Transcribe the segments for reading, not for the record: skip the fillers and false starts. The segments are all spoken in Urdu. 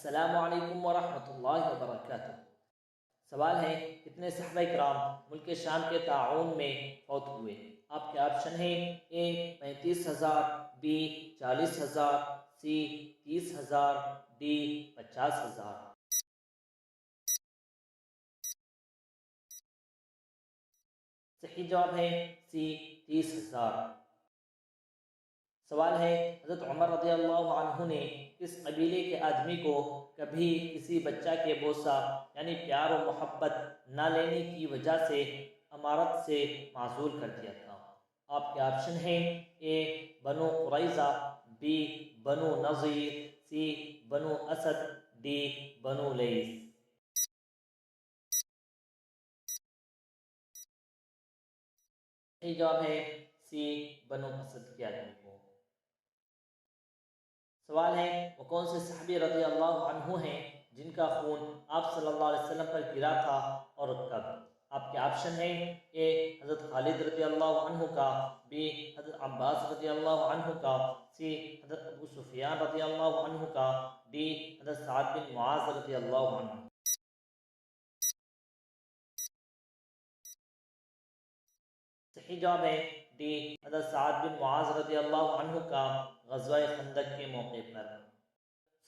السلام علیکم ورحمۃ اللہ وبرکاتہ۔ سوال ہے کتنے صحابہ کرام ملک شام کے تعاون میں فوت ہوئے؟ آپ کے آپشن ہیں: اے 35,000، بی 40,000، سی 30,000، ڈی 50,000۔ صحیح جواب ہے سی 30,000۔ سوال ہے حضرت عمر رضی اللہ عنہ نے کس قبیلے کے آدمی کو کبھی کسی بچہ کے بوسہ یعنی پیار و محبت نہ لینے کی وجہ سے امارت سے معزول کر دیا تھا؟ آپ کے آپشن ہیں: اے بنو قریظہ، بی بنو نضیر، سی بنو اسد، ڈی بنو لیث۔ صحیح جواب ہے سی بنو اسد کے آدمی کو۔ سوال ہے وہ کون سے صحابی رضی اللہ عنہ ہیں جن کا خون آپ صلی اللہ علیہ وسلم پر گرا تھا اور کب؟ آپ کے آپشن ہیں: اے حضرت خالد رضی اللہ عنہ کا، بی حضرت عباس رضی اللہ عنہ کا، سی حضرت ابو سفیان رضی اللہ عنہ کا، ڈی حضرت سعد بن معاذ رضی اللہ عنہ۔ صحیح جواب ہے ڈی حضرت سعد بن معاذ رضی اللہ عنہ کا غزوہ خندق کے موقع پر۔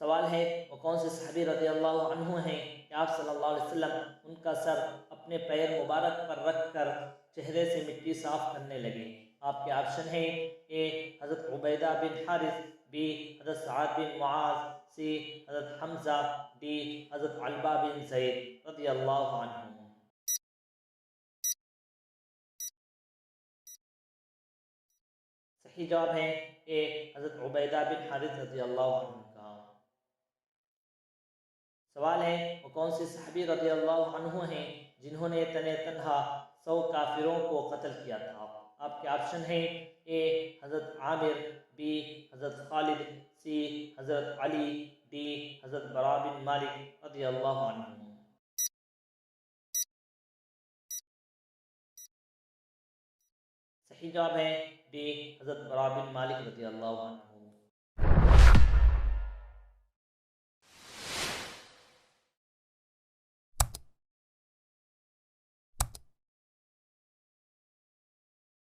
سوال ہے وہ کون سے صحابی رضی اللہ عنہ ہیں کہ آپ صلی اللہ علیہ وسلم ان کا سر اپنے پیر مبارک پر رکھ کر چہرے سے مٹی صاف کرنے لگے؟ آپ کے آپشن ہیں: اے حضرت عبیدہ بن حارث، بی حضرت سعد بن معاذ، سی حضرت حمزہ، ڈی حضرت علبہ بن زید رضی اللہ عنہ۔ صحیح جواب ہے اے حضرت عبیدہ بن حارث رضی اللہ عنہ کا۔ سوال ہے وہ کون سے صحابی رضی اللہ عنہ ہیں جنہوں نے تنہا 100 کافروں کو قتل کیا تھا؟ آپ کے آپشن ہیں: اے حضرت عامر، بی حضرت خالد، سی حضرت علی، ڈی حضرت براء بن مالک رضی اللہ عنہ۔ صحیح جواب ہے ڈی حضرت براء بن مالک رضی اللہ عنہ۔